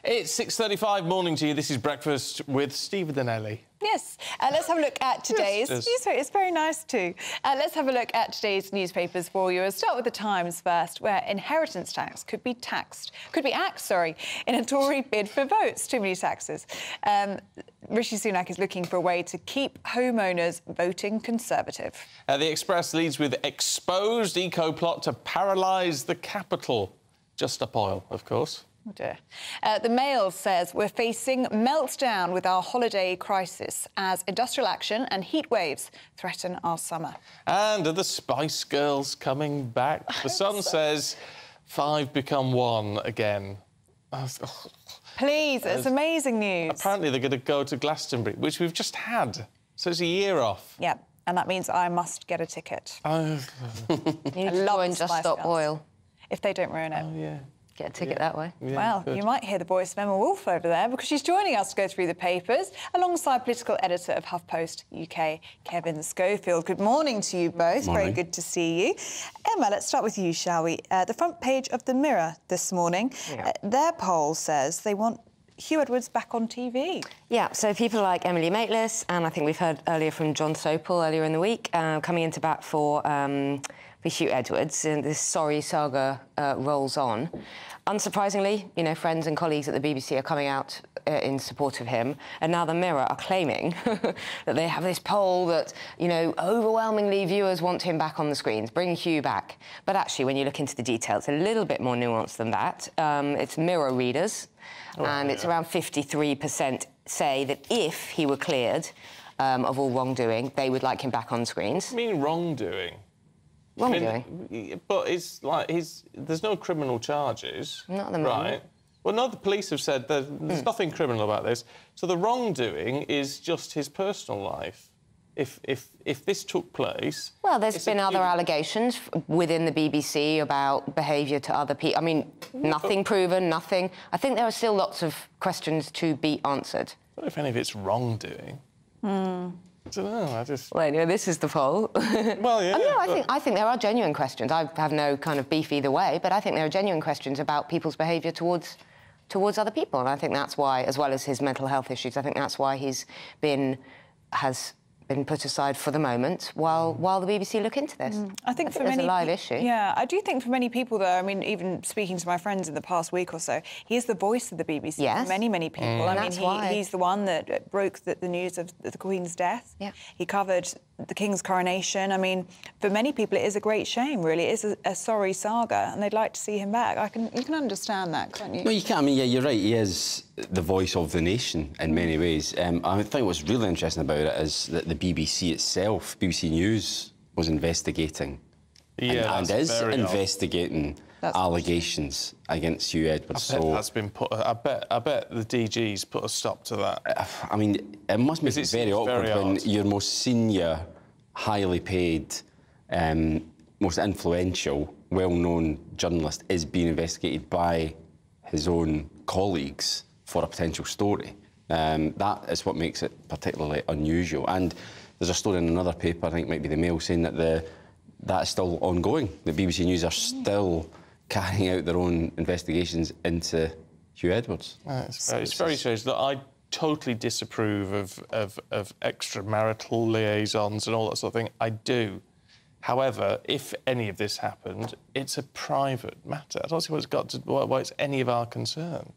It's 6:35, morning to you. This is Breakfast with Stephen and Ellie. Yes, let's have a look at today's newspaper. It's very nice too. Let's have a look at today's newspapers for you. I'll start with the Times first, where inheritance tax could be axed, in a Tory bid for votes. Too many taxes. Rishi Sunak is looking for a way to keep homeowners voting Conservative. The Express leads with exposed eco-plot to paralyse the capital. Just up oil, of course. Oh dear. The Mail says we're facing meltdown with our holiday crisis as industrial action and heat waves threaten our summer. And are the Spice Girls coming back? The Sun says 5 become 1 again. Please, it's amazing news. Apparently they're going to go to Glastonbury, which we've just had. So it's a year off. Yeah, and that means I must get a ticket. You love and Just Stop Oil. If they don't ruin it. Oh, yeah. Get a ticket that way. Yeah, well, good. You might hear the voice of Emma Wolfe over there because she's joining us to go through the papers alongside political editor of HuffPost UK, Kevin Schofield. Good morning to you both. Morning. Very good to see you. Emma, let's start with you, shall we? The front page of The Mirror this morning, their poll says they want Hugh Edwards back on TV. Yeah, so people like Emily Maitlis, and I think we've heard earlier from John Sopel earlier in the week, coming into bat for Hugh Edwards, and this sorry saga rolls on. Unsurprisingly, you know, friends and colleagues at the BBC are coming out in support of him, and now The Mirror are claiming that they have this poll that, you know, overwhelmingly viewers want him back on the screens, bring Hugh back. But actually, when you look into the details, a little bit more nuanced than that. It's Mirror readers, and it's around 53% say that if he were cleared of all wrongdoing, they would like him back on screens. I mean wrongdoing? Wrongdoing? But it's like there's no criminal charges. Not at the moment. Right. Well, no, the police have said there's nothing criminal about this. So the wrongdoing is just his personal life. If this took place... Well, there's been other allegations within the BBC about behaviour to other people. I mean, nothing proven, nothing... I think there are still lots of questions to be answered. What if any of it's wrongdoing? I don't know, I just... Well, anyway, this is the poll. Well, yeah. I think there are genuine questions. I have no kind of beef either way, but I think there are genuine questions about people's behaviour towards other people, and I think that's why, as well as his mental health issues, I think that's why has been put aside for the moment while the BBC look into this. I think for there's many a live issue. Yeah, I do think for many people, though, I mean, even speaking to my friends in the past week or so, he is the voice of the BBC for many, many people. I mean, he's the one that broke the news of the Queen's death. Yeah. He covered the King's coronation. I mean, for many people, it is a great shame, really. It is a sorry saga, and they'd like to see him back. You can understand that, can't you? No, you can. I mean, yeah, you're right. He is the voice of the nation in many ways. I think what's really interesting about it is that the BBC itself, BBC News, was investigating and is investigating allegations against Hugh Edwards. I bet that's been put. I bet the DG's put a stop to that. I mean, it must make it very awkward when your most senior, highly paid, most influential, well-known journalist is being investigated by his own colleagues for a potential story. That is what makes it particularly unusual. And there's a story in another paper, I think it might be the Mail, saying that that is still ongoing. The BBC News are still carrying out their own investigations into Hugh Edwards. It's very strange. Look, I totally disapprove of extramarital liaisons and all that sort of thing. I do. However, if any of this happened, it's a private matter. I don't see why it's any of our concern.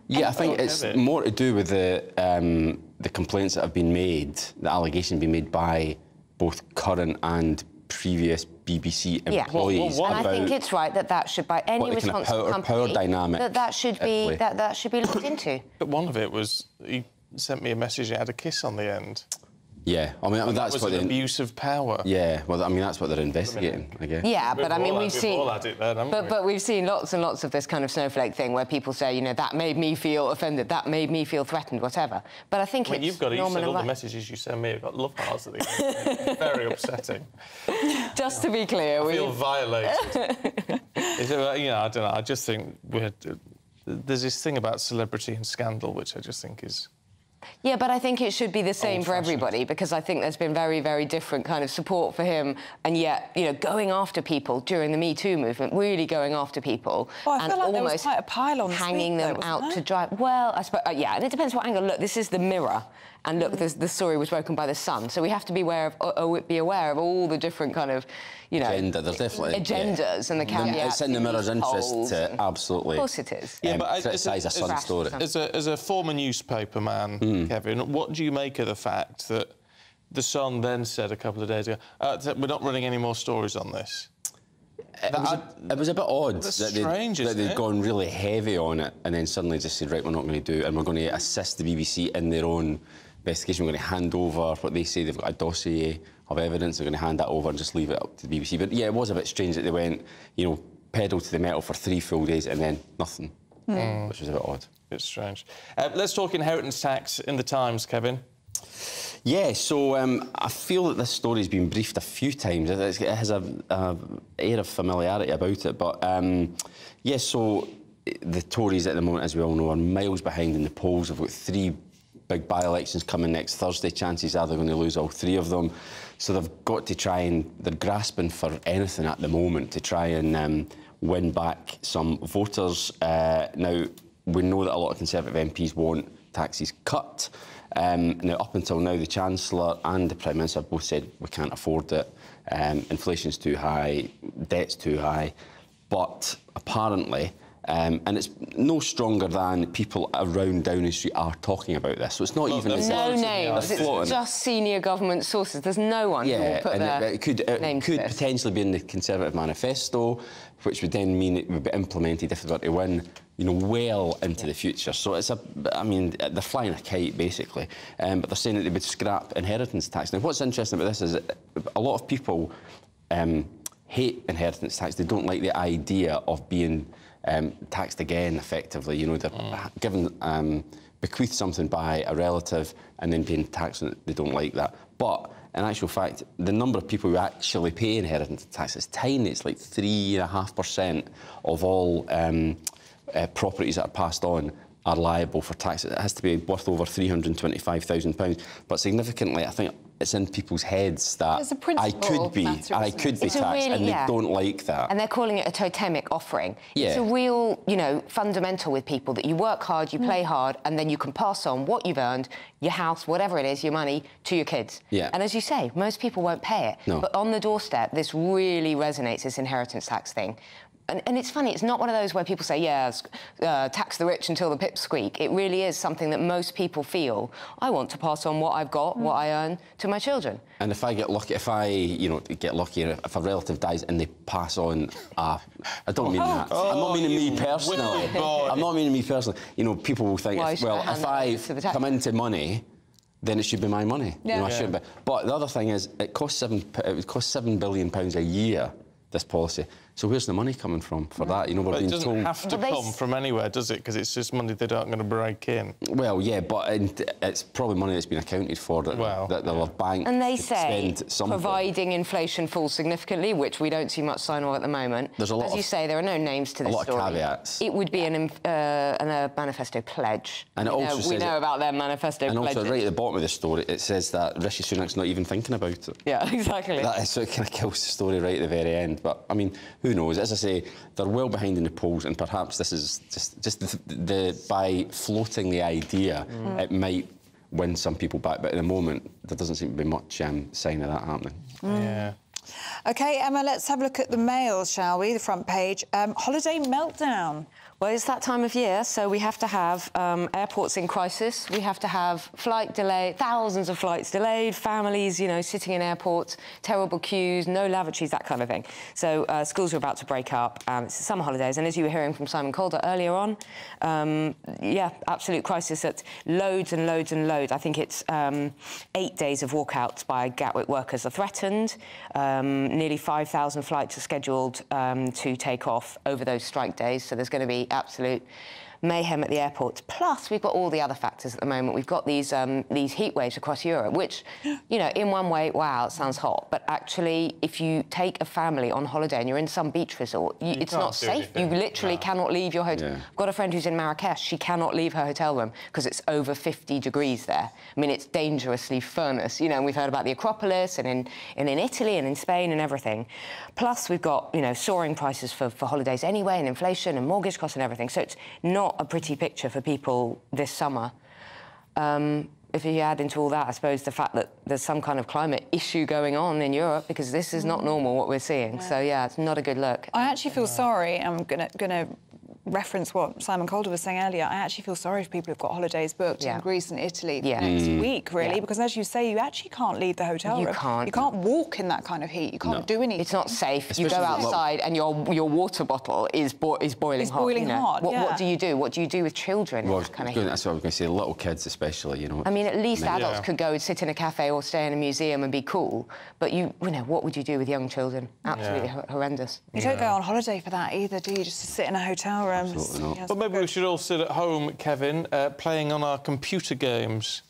Yeah, I think it's more to do with the complaints that have been made, the allegations being made by both current and previous BBC employees. And I think it's right that should, by any responsible company, that should be looked into. But one of it was he sent me a message that had a kiss on the end. Yeah, I mean that's what an abuse of power. Yeah, well, I mean that's what they're investigating, I guess. Yeah, but I mean we've seen, but we've seen lots and lots of this kind of snowflake thing where people say, you know, that made me feel offended, that made me feel threatened, whatever. But I think you said all the messages you send me have got love hearts at the end. Very upsetting. Just to be clear, I feel violated. You know, I don't know. I just think there's this thing about celebrity and scandal, which I just think is. Yeah, but I think it should be the same for everybody, because I think there's been very, very different kind of support for him, and yet, you know, going after people during the Me Too movement, really going after people, well, I feel like almost there was quite a pile on hanging them out to dry. Well, I suppose, yeah, and it depends what angle. Look, this is the Mirror, and look, the story was broken by the Sun, so we have to be aware of all the different kind of, you know, there's definitely agendas and the caveats. It's in the Mirror's interest to absolutely. Of course it is. Yeah, but criticise a Sun story. As a former newspaper man, Kevin, what do you make of the fact that the Sun then said a couple of days ago, we're not running any more stories on this? It was a bit odd that they'd gone really heavy on it and then suddenly just said, right, we're not going to do it, and we're going to assist the BBC in their own investigation. We're going to hand over what they say. They've got a dossier of evidence. They're going to hand that over and just leave it up to the BBC. But yeah, it was a bit strange that they went, you know, pedal to the metal for 3 full days and then nothing, which was a bit odd. It's strange. Let's talk inheritance tax in the Times, Kevin. Yeah, so I feel that this story's been briefed a few times. It has an air of familiarity about it, but yeah, so the Tories at the moment, as we all know, are miles behind in the polls. They've got 3 big by-elections coming next Thursday. Chances are they're going to lose all 3 of them. So they've got to try and... They're grasping for anything at the moment to try and win back some voters. Now, we know that a lot of Conservative MPs want taxes cut. Now, up until now, the Chancellor and the Prime Minister both said we can't afford it. Inflation's too high, debt's too high. But apparently... and it's no stronger than people around Downing Street are talking about this. So it's not even... No names. It's just senior government sources. There's no one who will put their it could potentially be in the Conservative manifesto, which would then mean it would be implemented if they were to win, you know, well into the future. So it's I mean, they're flying a kite, basically. But they're saying that they would scrap inheritance tax. Now, what's interesting about this is that a lot of people hate inheritance tax. They don't like the idea of being... taxed again, effectively. You know, they're given, bequeathed something by a relative and then paying tax on it. They don't like that. But in actual fact, the number of people who actually pay inheritance tax is tiny. It's like 3.5% of all properties that are passed on are liable for tax. It has to be worth over £325,000. But significantly, I think it's in people's heads that I could be taxed, and they don't like that. And they're calling it a totemic offering. Yeah. It's a real, you know, fundamental with people that you work hard, you play hard, and then you can pass on what you've earned, your house, whatever it is, your money, to your kids. Yeah. And as you say, most people won't pay it. No. But on the doorstep, this really resonates, this inheritance tax thing. And it's funny, it's not one of those where people say, yeah, tax the rich until the pips squeak. It really is something that most people feel, I want to pass on what I've got, what I earn, to my children. And if I get lucky, if a relative dies and they pass on, I don't mean that. I'm not meaning me personally. I'm not meaning me personally. You know, people will think, if I come into money, then it should be my money. Yeah. You know, I shouldn't be. But the other thing is, it would cost £7 billion a year, this policy. So where's the money coming from for that? You know, we're being told... It doesn't have to come from anywhere, does it? Because it's just money they're not going to break in. Well, yeah, but it's probably money that's been accounted for that they'll have banked. And they say, providing inflation falls significantly, which we don't see much sign of at the moment. There's a lot, as you say, there are no names to this story. A lot of caveats. It would be a manifesto pledge. And it also says... We know about their manifesto pledges. And also, right at the bottom of the story, it says that Rishi Sunak's not even thinking about it. Yeah, exactly. So it kind of kills the story right at the very end. But, I mean... Who knows? As I say, they're well behind in the polls, and perhaps this is just by floating the idea, it might win some people back. But at the moment, there doesn't seem to be much sign of that happening. Yeah. OK, Emma, let's have a look at the Mail, shall we? The front page. Holiday meltdown. Well, it's that time of year, so we have to have airports in crisis. We have to have flight delay, thousands of flights delayed, families, you know, sitting in airports, terrible queues, no lavatories, that kind of thing. So schools are about to break up. It's summer holidays, and as you were hearing from Simon Calder earlier on, yeah, absolute crisis at loads and loads and loads. I think it's 8 days of walkouts by Gatwick workers are threatened. Nearly 5,000 flights are scheduled to take off over those strike days, so there's going to be absolute mayhem at the airports. Plus, we've got all the other factors at the moment. We've got these heat waves across Europe, which, you know, in one way, wow, it sounds hot. But actually, if you take a family on holiday and you're in some beach resort, it's not safe. You literally cannot leave your hotel. I've got a friend who's in Marrakesh. She cannot leave her hotel room because it's over 50 degrees there. I mean, it's dangerously furnace, you know, and we've heard about the Acropolis and in Italy and in Spain and everything. Plus, we've got, you know, soaring prices for holidays anyway, and inflation and mortgage costs and everything. So it's not a pretty picture for people this summer. If you add into all that, I suppose, the fact that there's some kind of climate issue going on in Europe, because this is not normal, what we're seeing. Yeah. So, yeah, it's not a good look. I actually feel sorry. I'm gonna reference what Simon Calder was saying earlier. I actually feel sorry for people who've got holidays booked in Greece and Italy next week, really, because as you say, you actually can't leave the hotel room. You can't walk in that kind of heat. You can't do anything. It's not safe. Especially you go outside and your water bottle is boiling hot. It's boiling hot. What do you do? What do you do with children? Well, that's what I was going to say. Little kids, especially. You know. I mean, at least adults could go and sit in a cafe or stay in a museum and be cool. But you know, what would you do with young children? Absolutely horrendous. You don't go on holiday for that either, do you? Just to sit in a hotel room. Absolutely not. But maybe we should all sit at home, Kevin, playing on our computer games.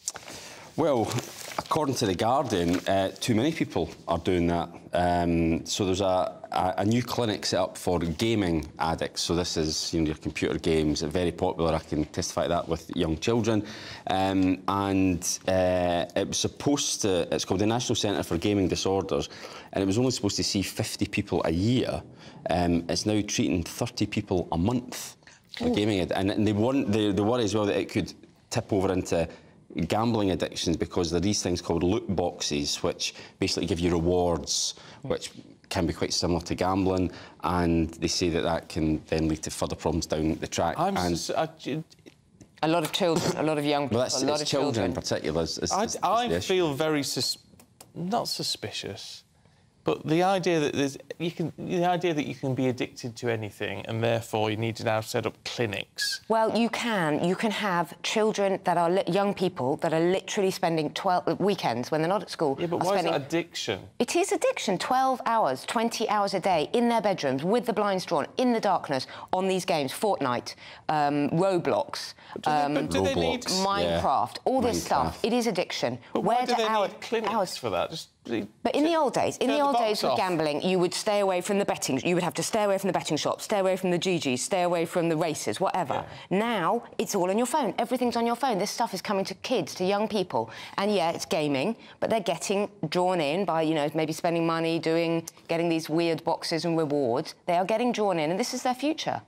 Well, according to The Guardian, too many people are doing that. So there's a new clinic set up for gaming addicts. So this is, you know, your computer games, very popular. I can testify to that with young children. And it was supposed to... It's called the National Centre for Gaming Disorders, and it was only supposed to see 50 people a year. It's now treating 30 people a month for gaming. And they worry as well that it could tip over into gambling addictions, because there are these things called loot boxes, which basically give you rewards, which can be quite similar to gambling, and they say that that can then lead to further problems down the track. A lot of children, a lot of young people, a lot of children in particular. I feel very not suspicious, but the idea that you can be addicted to anything, and therefore you need to now set up clinics. Well, you can have children that are young people that are literally spending 12 weekends when they're not at school. Yeah, but why is that addiction? It is addiction. 12 hours, 20 hours a day in their bedrooms with the blinds drawn, in the darkness, on these games, Fortnite, Roblox, Minecraft, all this stuff. It is addiction. But why do they need clinics for that? But in the old days, with gambling, you would stay away from the betting. You would have to stay away from the betting shops, stay away from the GGs, stay away from the races, whatever. Yeah. Now it's all on your phone. Everything's on your phone. This stuff is coming to kids, to young people, and yeah, it's gaming, but they're getting drawn in by, you know, maybe spending money, getting these weird boxes and rewards. They are getting drawn in, and this is their future.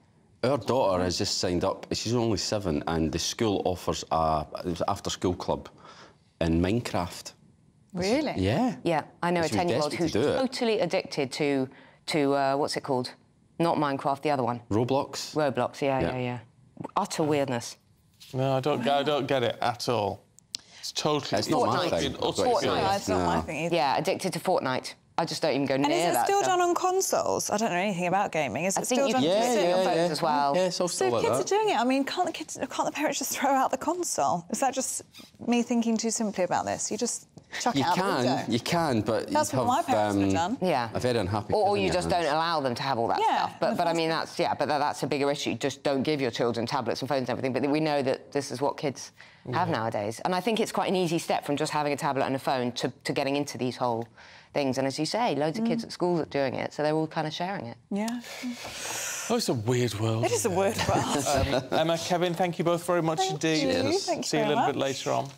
Our daughter has just signed up. She's only 7, and the school offers a after-school club in Minecraft. Really? Yeah. Yeah, I know a 10-year-old who's totally addicted to what's it called? Not Minecraft, the other one. Roblox. Roblox, yeah. Utter weirdness. No, I don't get it at all. It's totally... It's not my thing. Fortnite. It's not my thing either. Yeah, addicted to Fortnite. I just don't even go near that. And is it still done on consoles? I don't know anything about gaming. Is it still done on phones as well? Yeah, it's all still like that. So kids are doing it. I mean, can't the parents just throw out the console? Is that just me thinking too simply about this? You just chuck it out the window. You can, but that's what my parents would have done. Yeah, a very unhappy. Or you just don't allow them to have all that stuff. But I mean, that's a bigger issue. Just don't give your children tablets and phones and everything. But we know that this is what kids have nowadays, and I think it's quite an easy step from just having a tablet and a phone to getting into these whole things. And as you say, loads of kids at school are doing it, so they're all kind of sharing it. Yeah. Oh, it's a weird world. It is a weird world. Emma, Kevin, thank you both very much indeed. Thank you. See you a little bit later on.